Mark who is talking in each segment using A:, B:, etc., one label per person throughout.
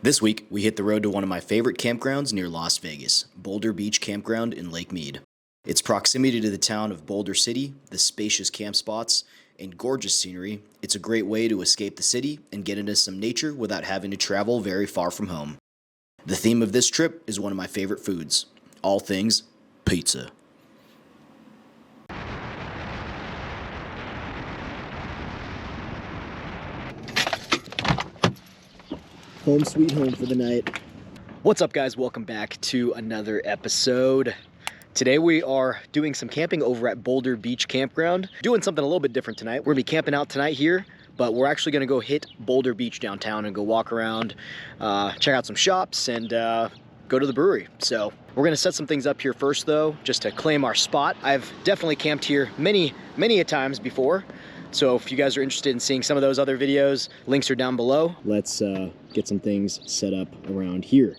A: This week, we hit the road to one of my favorite campgrounds near Las Vegas, Boulder Beach Campground in Lake Mead. Its proximity to the town of Boulder City, the spacious camp spots, and gorgeous scenery, it's a great way to escape the city and get into some nature without having to travel very far from home. The theme of this trip is one of my favorite foods, all things pizza. Home sweet home for the night. What's up, guys? Welcome back to another episode. Today we are doing some camping over at Boulder Beach Campground. Doing something a little bit different tonight. We're gonna be camping out tonight here, but we're actually gonna go hit Boulder Beach downtown and go walk around, check out some shops, and go to the brewery. So we're gonna set some things up here first though, just to claim our spot. I've definitely camped here many a times before. So if you guys are interested in seeing some of those other videos, links are down below. Let's get some things set up around here.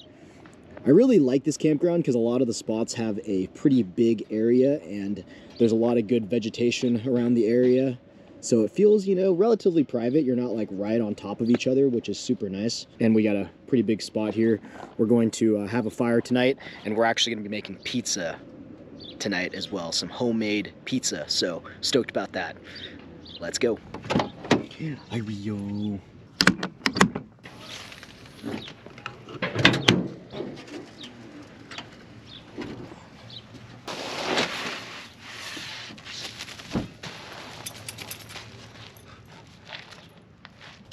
A: I really like this campground because a lot of the spots have a pretty big area and there's a lot of good vegetation around the area. So it feels, relatively private. You're not like right on top of each other, which is super nice. And we got a pretty big spot here. We're going to have a fire tonight, and we're actually going to be making pizza tonight as well. Some homemade pizza. So stoked about that. Let's go. Here we go.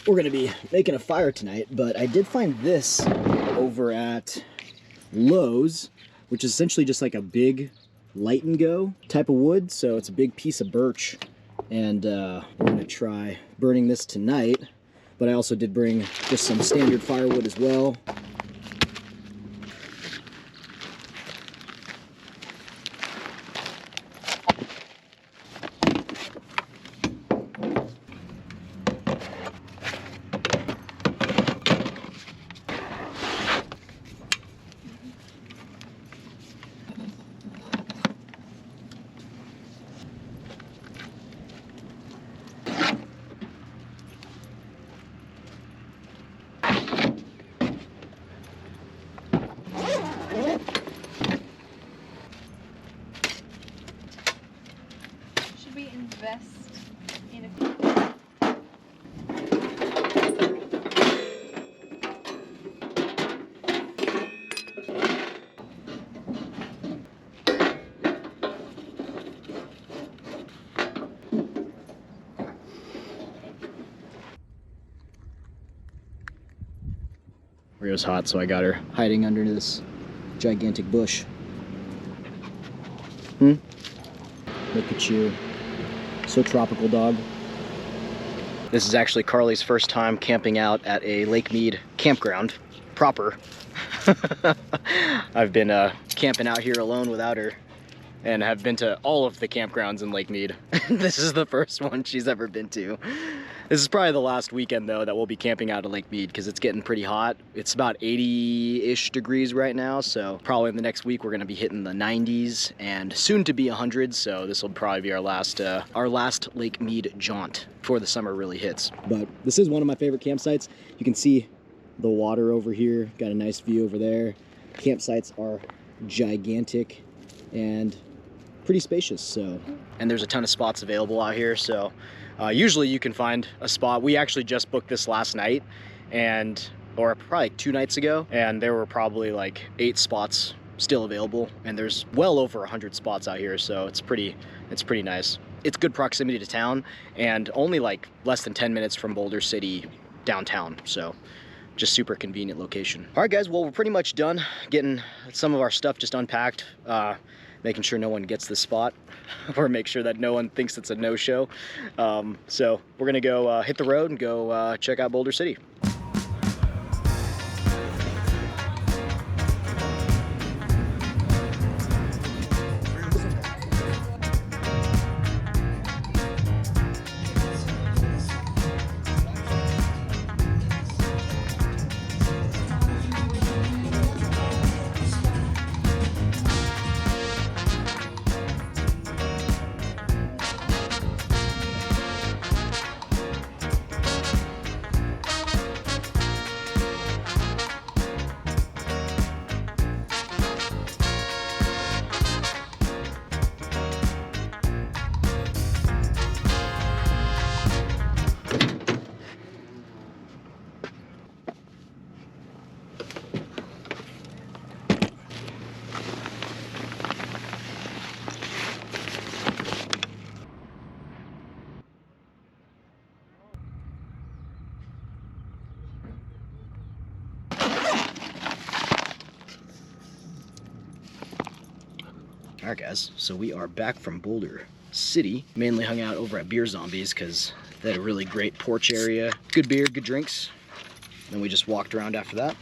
A: We're gonna be making a fire tonight, but I did find this over at Lowe's, which is essentially just like a big light and go type of wood. So it's a big piece of birch. And we're gonna try burning this tonight, but I also did bring just some standard firewood as well.
B: Invest in a
A: Rio's hot, so I got her hiding under this gigantic bush. Look at you. So tropical, dog. This is actually Carly's first time camping out at a Lake Mead campground proper. I've been camping out here alone without her and have been to all of the campgrounds in Lake Mead. This is the first one she's ever been to. This is probably the last weekend though that we'll be camping out at Lake Mead because it's getting pretty hot. It's about 80-ish degrees right now, so probably in the next week we're gonna be hitting the 90s and soon to be 100, so this will probably be our last Lake Mead jaunt before the summer really hits. But this is one of my favorite campsites. You can see the water over here, got a nice view over there. Campsites are gigantic and pretty spacious, so. And there's a ton of spots available out here, so usually you can find a spot. We actually just booked this last night, or probably 2 nights ago, and there were probably like 8 spots still available, and there's well over 100 spots out here, so it's pretty nice. It's good proximity to town, and only like less than 10 minutes from Boulder City downtown, so just super convenient location. All right, guys, well, we're pretty much done getting some of our stuff just unpacked, making sure no one gets this spot or make sure that no one thinks it's a no-show. So we're gonna go hit the road and go check out Boulder City. Alright guys, so we are back from Boulder City. Mainly hung out over at Beer Zombies because they had a really great porch area. Good beer, good drinks. Then we just walked around after that.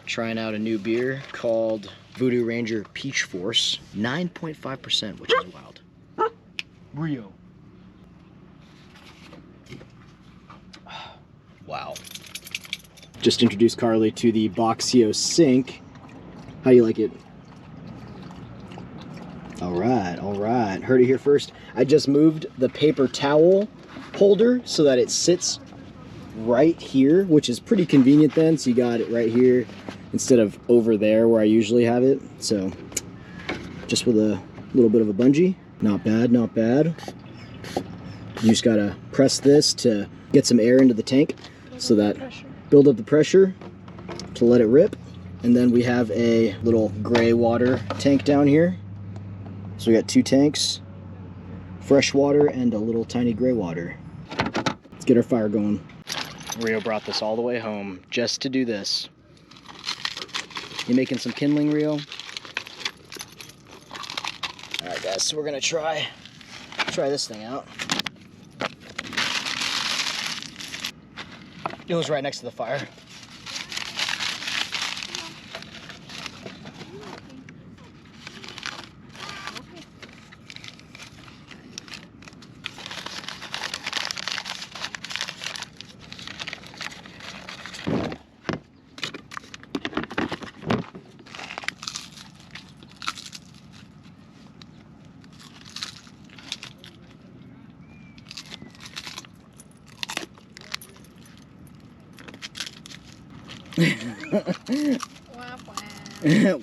A: Trying out a new beer called Voodoo Ranger Peach Force. 9.5%, which is wild. Rio. Wow. Just introduced Carly to the Boxio sink. How do you like it? All right. Heard it here first. I just moved the paper towel holder so that it sits right here, which is pretty convenient then. So you got it right here instead of over there where I usually have it. So just with a little bit of a bungee. Not bad, not bad. You just gotta press this to get some air into the tank so that build up the pressure to let it rip. And then we have a little gray water tank down here. So we got 2 tanks, fresh water and a little tiny gray water. Let's get our fire going. Rio brought this all the way home just to do this. You making some kindling, Rio? All right, guys, so we're gonna try this thing out. It was right next to the fire.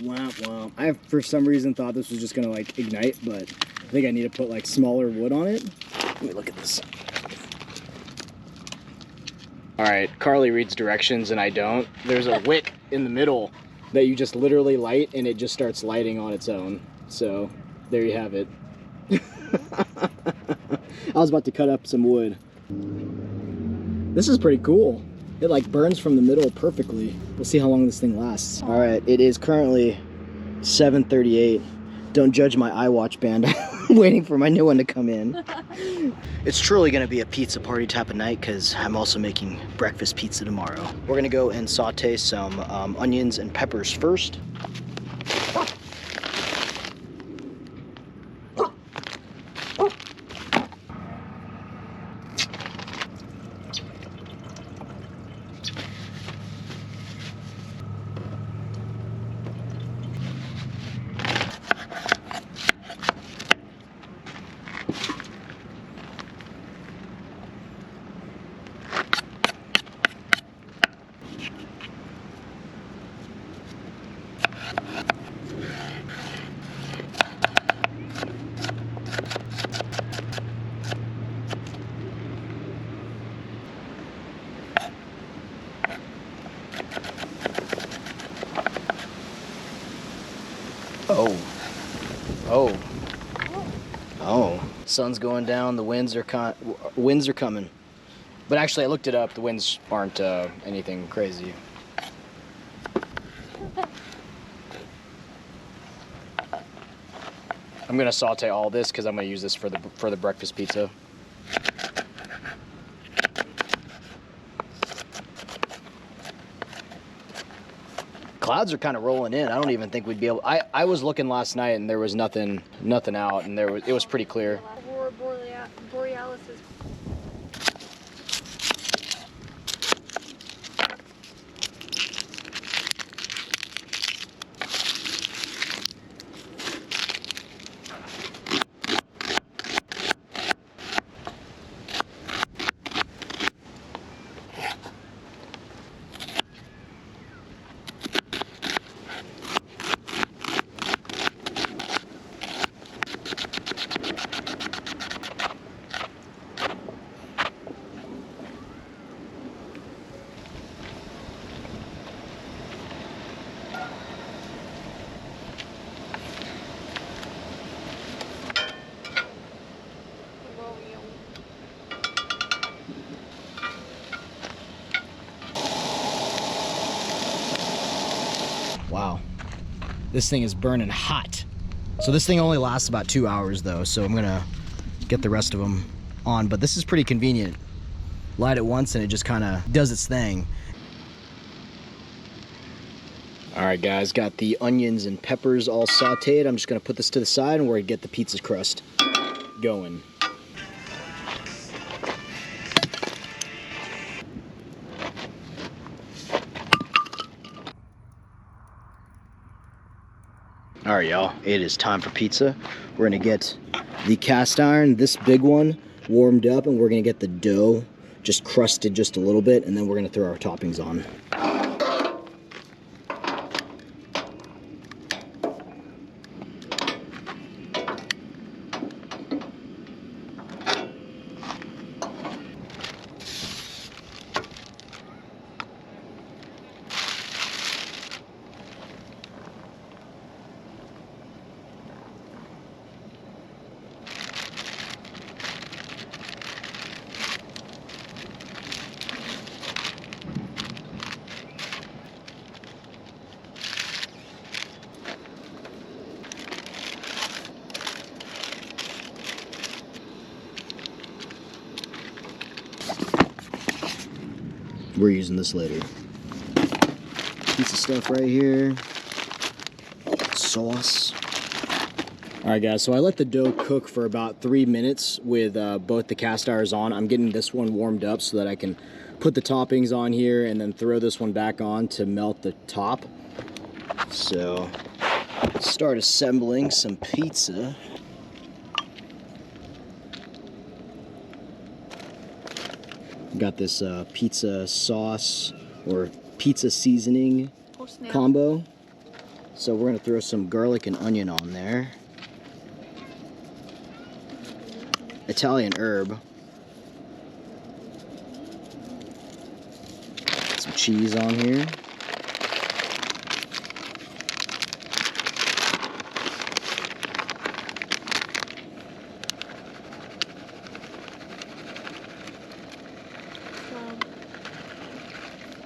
A: Wow, wow. I for some reason thought this was just gonna like ignite, but I think I need to put like smaller wood on it. Let me look at this. All right, Carly reads directions and I don't. There's a wick in the middle that you just literally light and it just starts lighting on its own. So there you have it. I was about to cut up some wood. This is pretty cool. It like burns from the middle perfectly. We'll see how long this thing lasts. All right, it is currently 7:38. Don't judge my iWatch band. I'm waiting for my new one to come in. It's truly gonna be a pizza party type of night because I'm also making breakfast pizza tomorrow. We're gonna go and saute some onions and peppers first. Oh. Sun's going down. The winds are coming. But actually, I looked it up. The winds aren't anything crazy. I'm gonna saute all this because I'm gonna use this for the breakfast pizza. Clouds are kind of rolling in. I don't even think we'd be able. I was looking last night and there was nothing out, and it was pretty clear.
B: Aurora Borealis is.
A: Wow, this thing is burning hot. So this thing only lasts about 2 hours though, so I'm gonna get the rest of them on, but this is pretty convenient. Light it once and it just kind of does its thing. All right guys, got the onions and peppers all sauteed. I'm just gonna put this to the side and we're gonna get the pizza crust going. All right, y'all, it is time for pizza. We're gonna get the cast iron, this big one, warmed up, and we're gonna get the dough just crusted just a little bit, and then we're gonna throw our toppings on. We're using this later. Piece of stuff right here. Sauce. Alright guys, so I let the dough cook for about 3 minutes with both the cast irons on. I'm getting this one warmed up so that I can put the toppings on here and then throw this one back on to melt the top. So, let's start assembling some pizza. Got this pizza sauce or pizza seasoning combo. So we're gonna throw some garlic and onion on there. Italian herb. Some cheese on here.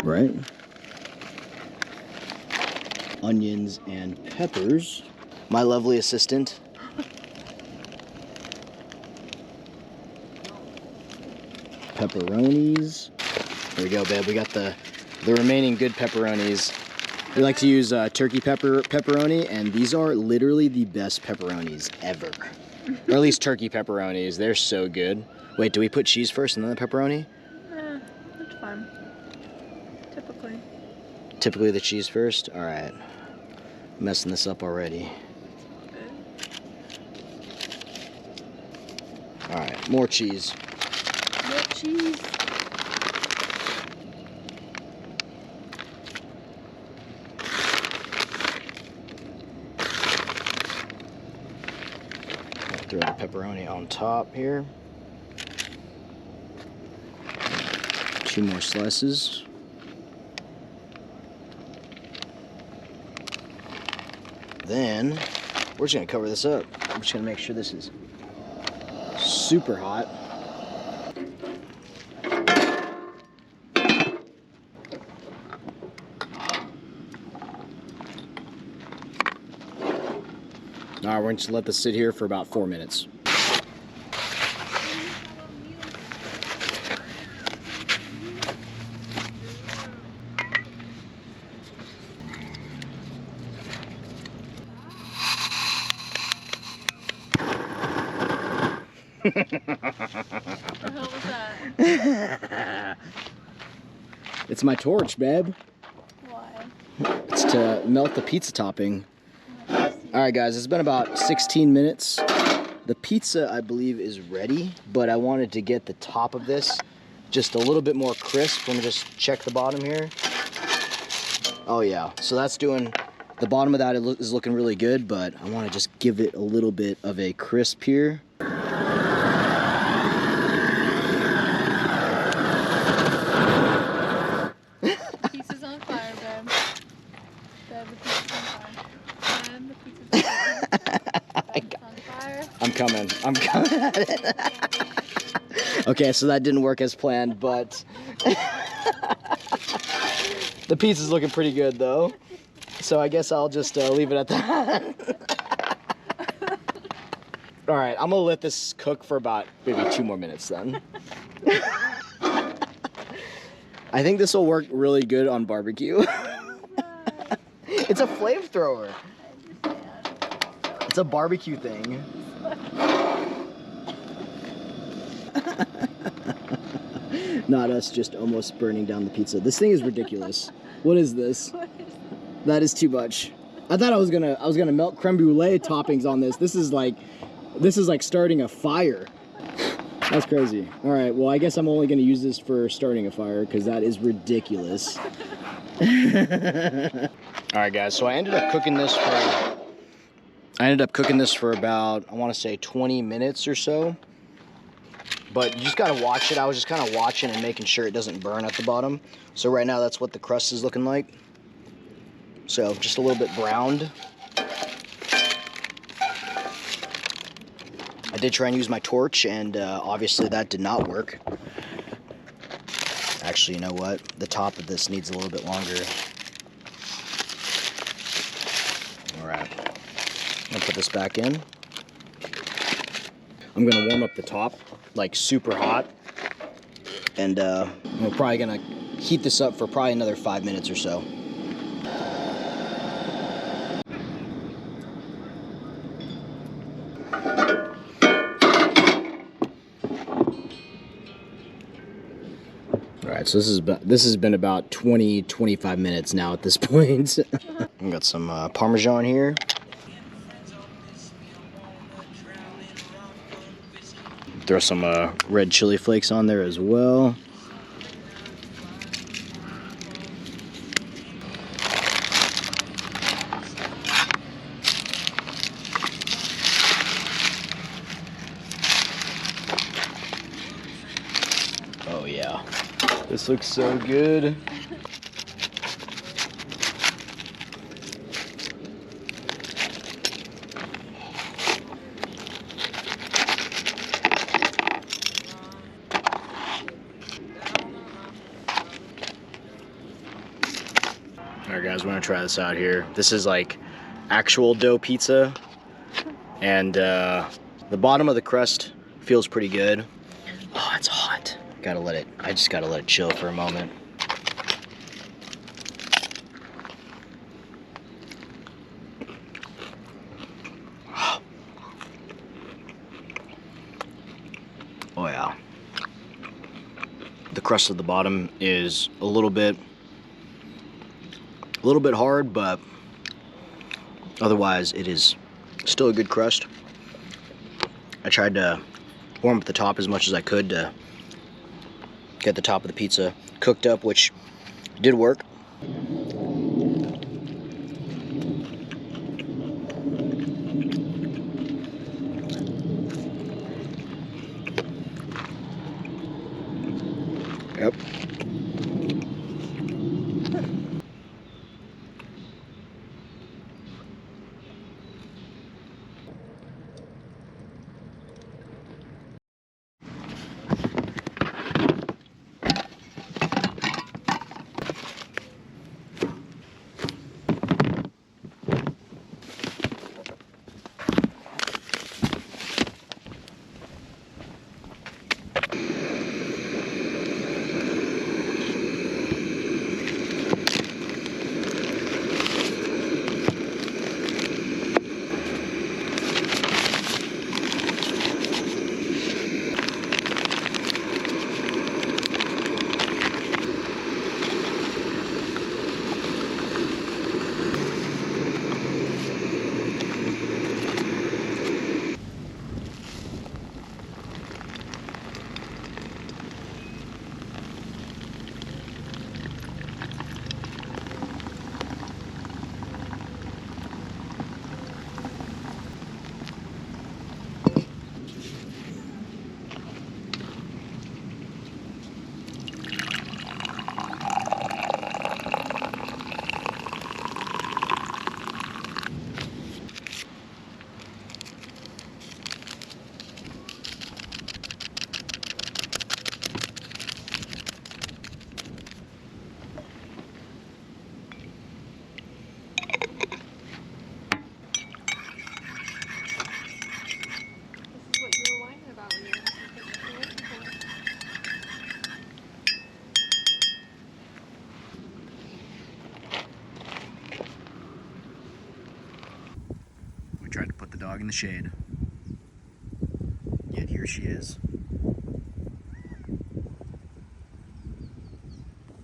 A: Right. Onions and peppers. My lovely assistant. Pepperonis. There we go, babe. We got the remaining good pepperonis. We like to use turkey pepperoni, and these are literally the best pepperonis ever. Or at least turkey pepperonis. They're so good. Wait, do we put cheese first and then the pepperoni?
B: Yeah, that's fine.
A: Typically the cheese first? Alright. Messing this up already. Alright, more cheese.
B: More cheese.
A: Throw the pepperoni on top here. 2 more slices. Then we're just gonna cover this up. I'm just gonna make sure this is super hot. All right, we're going to let this sit here for about 4 minutes.
B: What the hell was that?
A: It's my torch, babe.
B: Why?
A: It's to melt the pizza topping. Alright guys, it's been about 16 minutes. The pizza, I believe, is ready, but I wanted to get the top of this just a little bit more crisp. Let me just check the bottom here. Oh yeah, so that's doing, the bottom of that is looking really good, but I want to just give it a little bit of a crisp here.
B: Pizza's on fire, babe. Babe, the pizza's on fire. Babe, the pizza's on fire. Babe, it's on fire.
A: I'm coming at it. Okay, so that didn't work as planned, but the pizza's looking pretty good though. So I guess I'll just leave it at that. All right, I'm gonna let this cook for about maybe 2 more minutes then. I think this will work really good on barbecue. It's a flamethrower. It's a barbecue thing. Not us just almost burning down the pizza. This thing is ridiculous. What is this? That is too much. I thought I was gonna melt creme brulee toppings on this. This is like starting a fire. That's crazy. All right, well, I guess I'm only gonna use this for starting a fire because that is ridiculous. All right, guys, so I ended up cooking this for about, I wanna say 20 minutes or so. But you just gotta watch it. I was just kind of watching and making sure it doesn't burn at the bottom. So right now that's what the crust is looking like. So just a little bit browned. I did try and use my torch, and obviously that did not work. Actually, you know what? The top of this needs a little bit longer. All right, I'm gonna put this back in. I'm gonna warm up the top like super hot, and we're probably gonna heat this up for probably another 5 minutes or so. All right, so this has been about 20-25 minutes now at this point. I got some Parmesan here. Throw some red chili flakes on there as well. Oh yeah, this looks so good. Alright guys, we're gonna try this out here. This is like actual dough pizza, and the bottom of the crust feels pretty good. Oh, it's hot. I just gotta let it chill for a moment. Oh yeah. The crust of the bottom is a little bit hard, but otherwise it is still a good crust. I tried to warm up the top as much as I could to get the top of the pizza cooked up, which did work. Yep. dog in the shade. Yet here she is.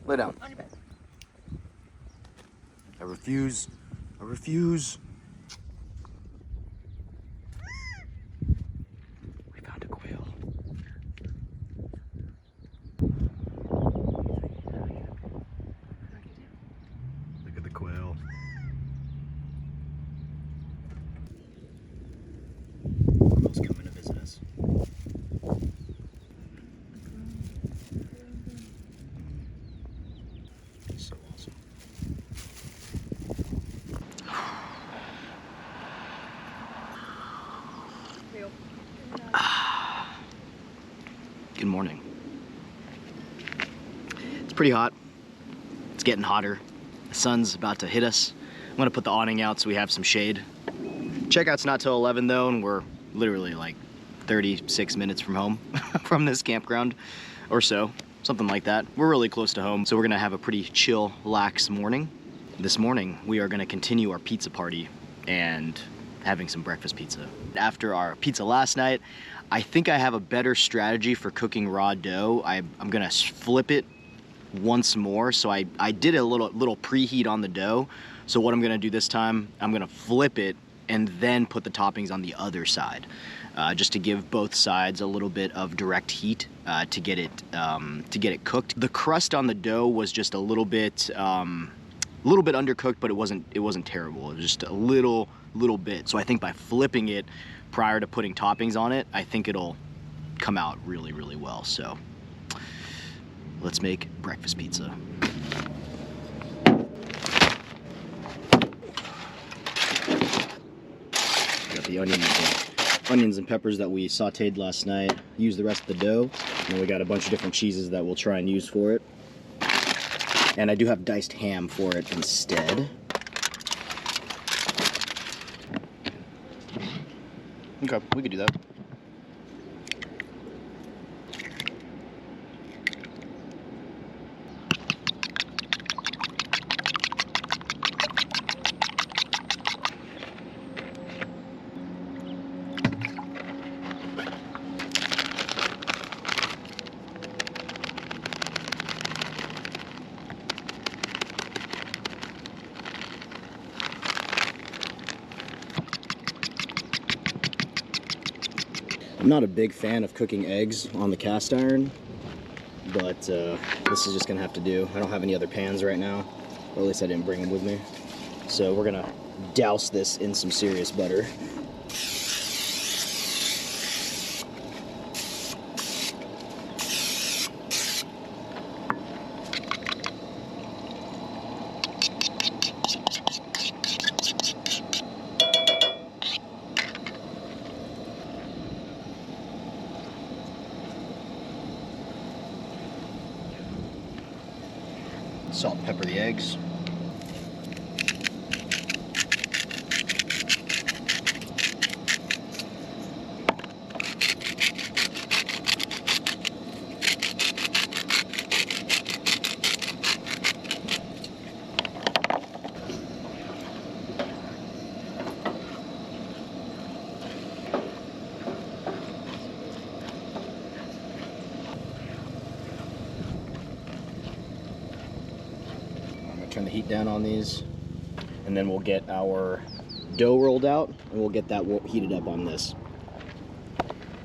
A: Lay down.
B: On your bed.
A: I refuse. I refuse. We found a quail. Look at the quail. Quail's coming to visit us. So awesome. Good morning. It's pretty hot. It's getting hotter. The sun's about to hit us. I'm gonna put the awning out so we have some shade. Checkout's not till 11 though, and we're literally like 36 minutes from home from this campground or so, something like that. We're really close to home, so we're gonna have a pretty chill, lax morning. This morning, we are gonna continue our pizza party and having some breakfast pizza. After our pizza last night, I think I have a better strategy for cooking raw dough. I'm gonna flip it once more. So I did a little preheat on the dough. So what I'm gonna do this time, I'm gonna flip it and then put the toppings on the other side, just to give both sides a little bit of direct heat to get it cooked. The crust on the dough was just a little bit undercooked, but it wasn't terrible. It was just a little bit. So I think by flipping it prior to putting toppings on it, I think it'll come out really, really well. So let's make breakfast pizza. Got the onions and peppers that we sauteed last night. Use the rest of the dough. And then we got a bunch of different cheeses that we'll try and use for it. And I do have diced ham for it instead. Okay, we could do that. I'm not a big fan of cooking eggs on the cast iron, but this is just gonna have to do. I don't have any other pans right now, or at least I didn't bring them with me. So we're gonna douse this in some serious butter. Salt and pepper the eggs. Turn the heat down on these, and then we'll get our dough rolled out and we'll get that heated up on this.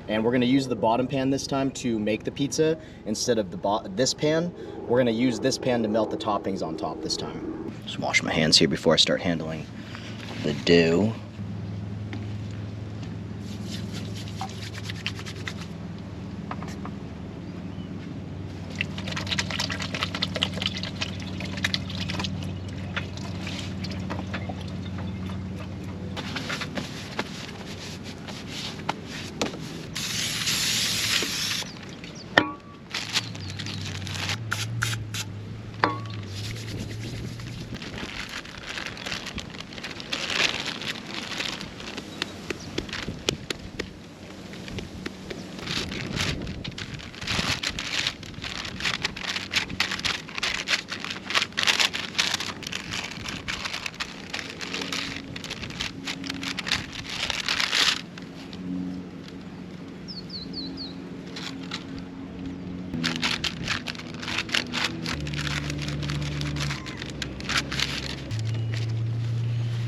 A: And we're going to use the bottom pan this time to make the pizza instead of this pan. We're going to use this pan to melt the toppings on top this time. Just wash my hands here before I start handling the dough.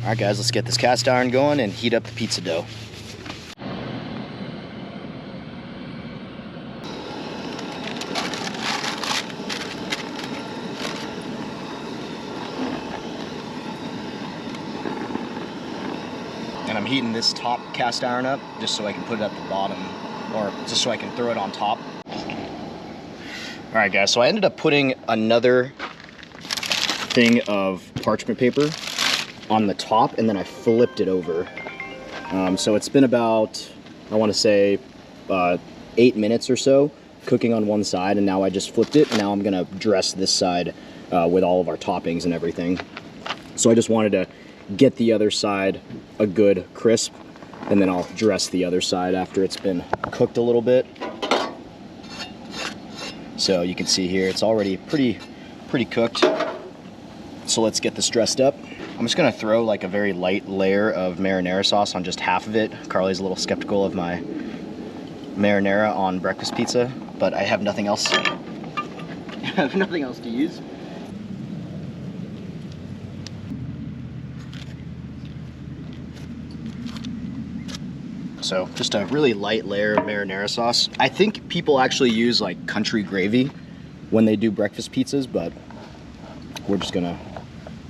A: All right, guys, let's get this cast iron going and heat up the pizza dough. And I'm heating this top cast iron up just so I can put it at the bottom, or just so I can throw it on top. All right, guys, so I ended up putting another thing of parchment paper on the top, and then I flipped it over. So it's been about, I want to say 8 minutes or so cooking on one side, and now I just flipped it, and now I'm gonna dress this side with all of our toppings and everything. So I just wanted to get the other side a good crisp, and then I'll dress the other side after it's been cooked a little bit. So you can see here it's already pretty cooked. So let's get this dressed up. I'm just gonna throw like a very light layer of marinara sauce on just half of it. Carly's a little skeptical of my marinara on breakfast pizza, but I have nothing else. I have nothing else to use. So just a really light layer of marinara sauce. I think people actually use like country gravy when they do breakfast pizzas, but we're just gonna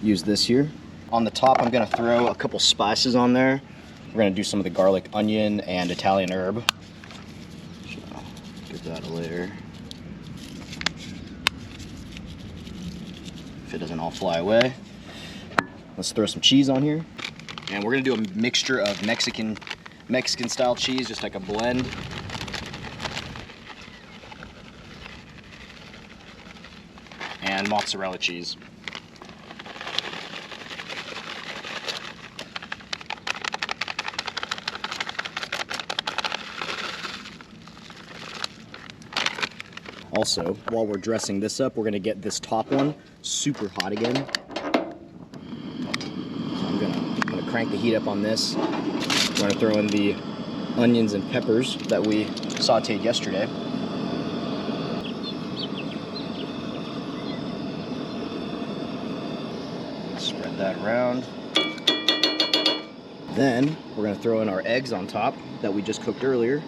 A: use this here. On the top, I'm gonna throw a couple spices on there. We're gonna do some of the garlic, onion, and Italian herb. So give that a layer. If it doesn't all fly away. Let's throw some cheese on here. And we're gonna do a mixture of Mexican style cheese, just like a blend. And mozzarella cheese. Also, while we're dressing this up, we're gonna get this top one super hot again. So I'm gonna crank the heat up on this. We're gonna throw in the onions and peppers that we sauteed yesterday. Spread that around. Then we're gonna throw in our eggs on top that we just cooked earlier.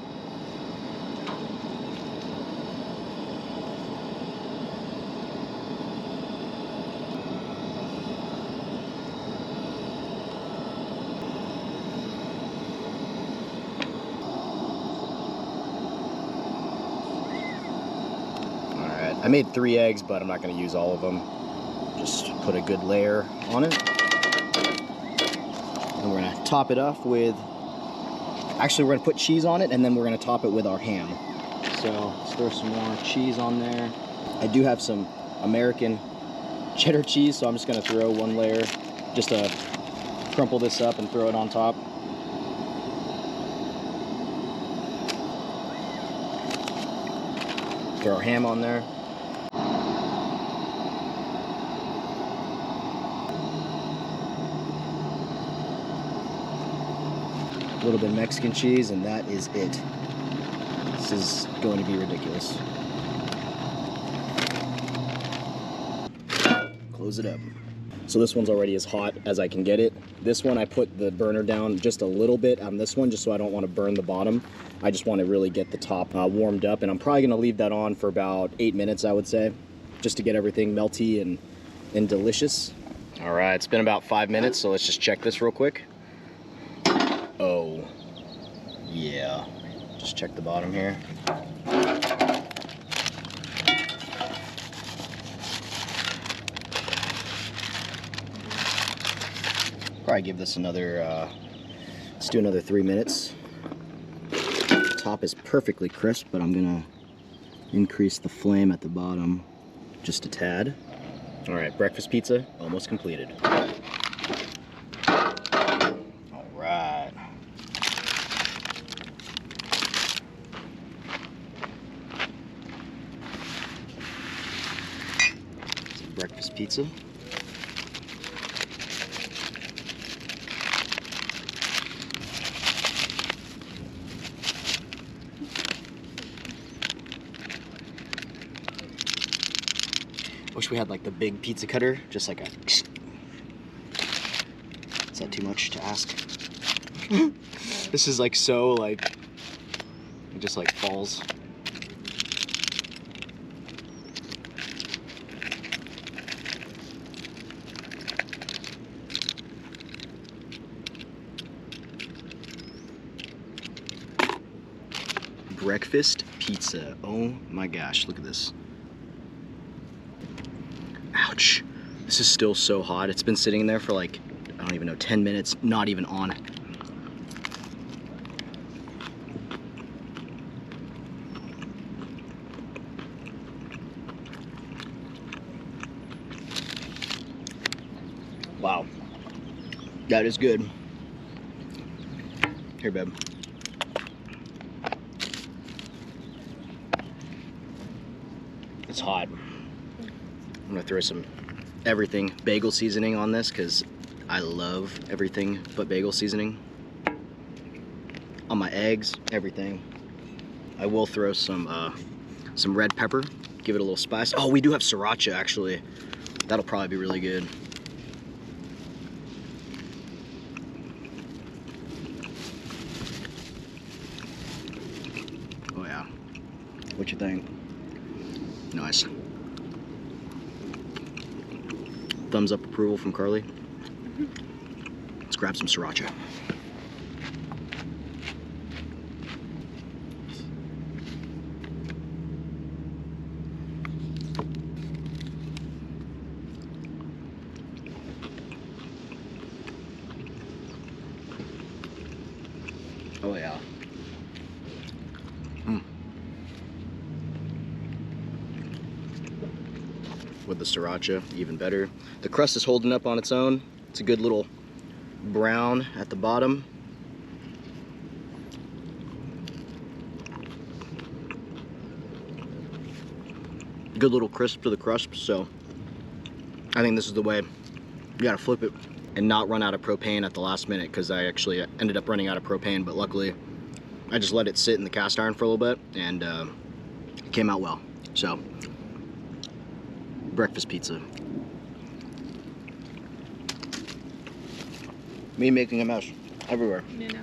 A: I made 3 eggs, but I'm not going to use all of them. Just put a good layer on it. And we're going to top it off with, actually we're going to put cheese on it, and then we're going to top it with our ham. So let's throw some more cheese on there. I do have some American cheddar cheese, so I'm just going to throw 1 layer, just to crumple this up and throw it on top. Throw our ham on there. A little bit of Mexican cheese, and that is it. This is going to be ridiculous. Close it up. So this one's already as hot as I can get it. This one I put the burner down just a little bit on this one, just so I don't want to burn the bottom. I just want to really get the top warmed up, and I'm probably going to leave that on for about 8 minutes, I would say, just to get everything melty and delicious. All right, it's been about 5 minutes, so let's just check this real quick. Oh, yeah. Just check the bottom here. Probably give this another, let's do another 3 minutes. Top is perfectly crisp, but I'm gonna increase the flame at the bottom just a tad. All right, breakfast pizza almost completed. All right. Some breakfast pizza. Wish we had like the big pizza cutter, just like a Is that too much to ask? This is like so like, it just like falls. Breakfast pizza. Oh my gosh, look at this. Ouch. This is still so hot. It's been sitting there for like, I don't even know, 10 minutes, not even on. Wow. That is good. Here, babe. It's hot. I'm gonna throw some everything bagel seasoning on this because I love everything but bagel seasoning. On my eggs, everything. I will throw some red pepper, give it a little spice. Oh, we do have sriracha actually. That'll probably be really good. Oh yeah. What you think? Nice. Thumbs up approval from Carly. Let's grab some sriracha. Oh yeah. With the sriracha, even better. The crust is holding up on its own. It's a good little brown at the bottom. Good little crisp to the crust, so I think this is the way. You gotta flip it and not run out of propane at the last minute, because I actually ended up running out of propane, but luckily I just let it sit in the cast iron for a little bit and it came out well. So, breakfast pizza. Me making a mess everywhere.
B: You know.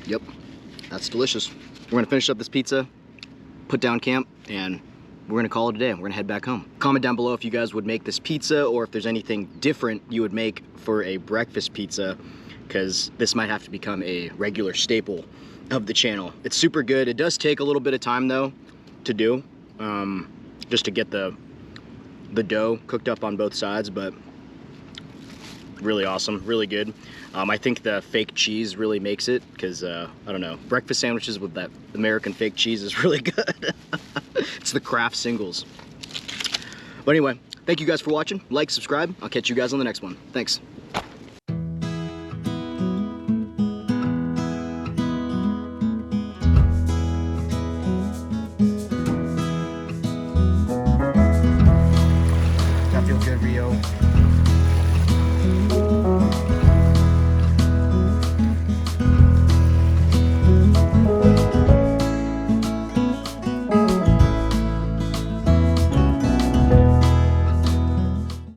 A: Yep, that's delicious. We're gonna finish up this pizza, put down camp, and we're gonna call it a day. We're gonna head back home. Comment down below if you guys would make this pizza or if there's anything different you would make for a breakfast pizza, because this might have to become a regular staple of the channel. It's super good. It does take a little bit of time though to do, just to get the dough cooked up on both sides, but really awesome, really good. I think the fake cheese really makes it, because I don't know, breakfast sandwiches with that American fake cheese is really good. It's the Kraft singles. But anyway, thank you guys for watching. Like, subscribe. I'll catch you guys on the next one. Thanks.